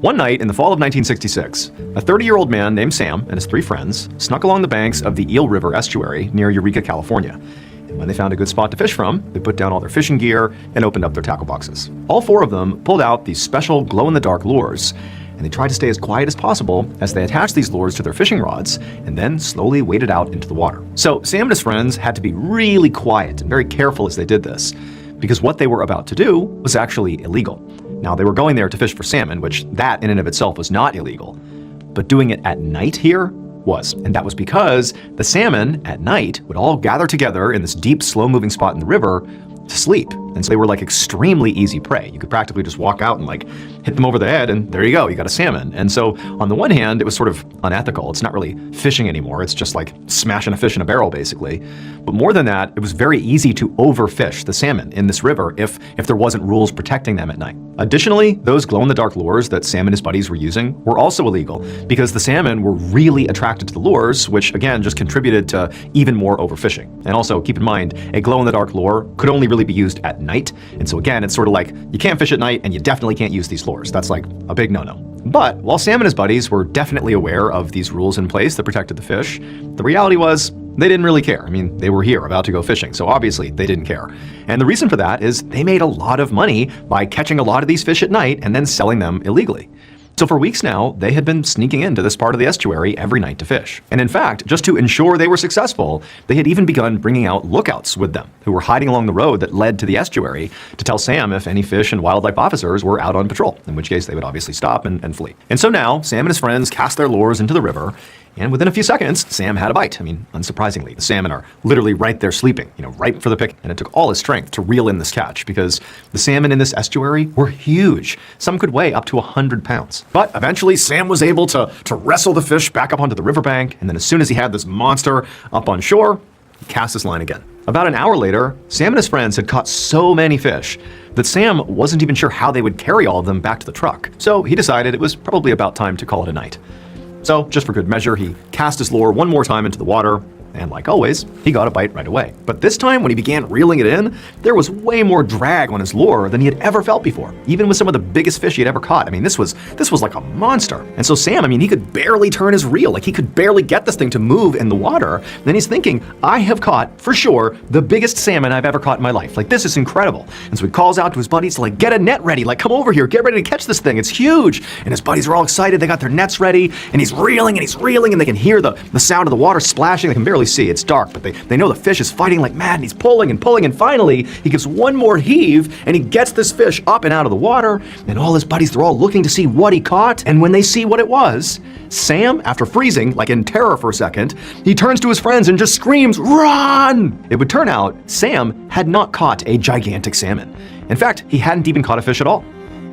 One night in the fall of 1966, a 30-year-old man named Sam and his three friends snuck along the banks of the Eel River estuary near Eureka, California. And when they found a good spot to fish from, they put down all their fishing gear and opened up their tackle boxes. All four of them pulled out these special glow-in-the-dark lures, and they tried to stay as quiet as possible as they attached these lures to their fishing rods and then slowly waded out into the water. So Sam and his friends had to be really quiet and very careful as they did this, because what they were about to do was actually illegal. Now, they were going there to fish for salmon, which that in and of itself was not illegal. But doing it at night here was. And that was because the salmon at night would all gather together in this deep, slow-moving spot in the river to sleep. And so they were like extremely easy prey. You could practically just walk out and like hit them over the head and there you go, you got a salmon. And so on the one hand, it was sort of unethical. It's not really fishing anymore. It's just like smashing a fish in a barrel, basically. But more than that, it was very easy to overfish the salmon in this river if there wasn't rules protecting them at night. Additionally, those glow-in-the-dark lures that Sam and his buddies were using were also illegal because the salmon were really attracted to the lures, which again just contributed to even more overfishing. And also keep in mind, a glow-in-the-dark lure could only really be used at night. And so again, it's sort of like you can't fish at night and you definitely can't use these lures. That's like a big no-no. But while Sam and his buddies were definitely aware of these rules in place that protected the fish, the reality was they didn't really care. I mean, they were here about to go fishing, so obviously they didn't care. And the reason for that is they made a lot of money by catching a lot of these fish at night and then selling them illegally. So for weeks now, they had been sneaking into this part of the estuary every night to fish. And in fact, just to ensure they were successful, they had even begun bringing out lookouts with them, who were hiding along the road that led to the estuary to tell Sam if any fish and wildlife officers were out on patrol, in which case they would obviously stop and flee. And so now, Sam and his friends cast their lures into the river, and within a few seconds, Sam had a bite. I mean, unsurprisingly, the salmon are literally right there sleeping, ripe for the pick. And it took all his strength to reel in this catch because the salmon in this estuary were huge. Some could weigh up to 100 pounds. But eventually, Sam was able to wrestle the fish back up onto the riverbank. And then as soon as he had this monster up on shore, he cast his line again. About an hour later, Sam and his friends had caught so many fish that Sam wasn't even sure how they would carry all of them back to the truck. So he decided it was probably about time to call it a night. So, just for good measure, he cast his lure one more time into the water, and like always, he got a bite right away. But this time, when he began reeling it in, there was way more drag on his lure than he had ever felt before, even with some of the biggest fish he had ever caught. I mean, this was like a monster. And so Sam, he could barely turn his reel, like he could barely get this thing to move in the water. And then he's thinking, I have caught, for sure, the biggest salmon I've ever caught in my life. Like, this is incredible. And so he calls out to his buddies to get a net ready, come over here, get ready to catch this thing, it's huge. And his buddies are all excited, they got their nets ready, and he's reeling, and they can hear the sound of the water splashing. They can barely see, it's dark, but they know the fish is fighting like mad, and he's pulling, and finally, he gives one more heave, and he gets this fish up and out of the water, and all his buddies, they're all looking to see what he caught, and when they see what it was, Sam, after freezing, in terror for a second, he turns to his friends and just screams, "Run!" It would turn out Sam had not caught a gigantic salmon. In fact, he hadn't even caught a fish at all.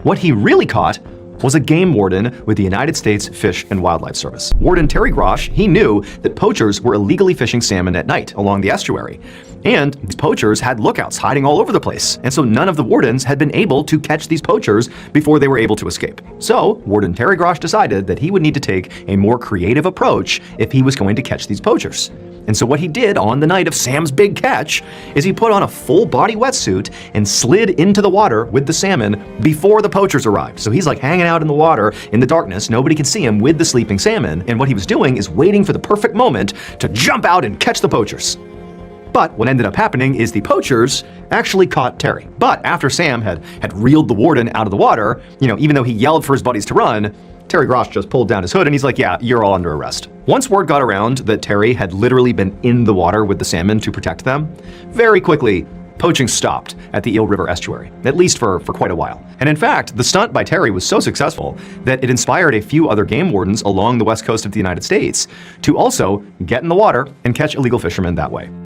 What he really caught was a game warden with the United States Fish and Wildlife Service. Warden Terry Grosh, he knew that poachers were illegally fishing salmon at night along the estuary. And these poachers had lookouts hiding all over the place. And so none of the wardens had been able to catch these poachers before they were able to escape. So Warden Terry Grosh decided that he would need to take a more creative approach if he was going to catch these poachers. And so what he did on the night of Sam's big catch is he put on a full body wetsuit and slid into the water with the salmon before the poachers arrived. So he's hanging out in the water in the darkness, nobody can see him with the sleeping salmon, and what he was doing is waiting for the perfect moment to jump out and catch the poachers. But what ended up happening is the poachers actually caught Terry. But after Sam had reeled the warden out of the water, even though he yelled for his buddies to run, Terry Grosh just pulled down his hood and he's like, yeah, you're all under arrest. Once word got around that Terry had literally been in the water with the salmon to protect them, very quickly, poaching stopped at the Eel River estuary, at least for quite a while. And in fact, the stunt by Terry was so successful that it inspired a few other game wardens along the west coast of the United States to also get in the water and catch illegal fishermen that way.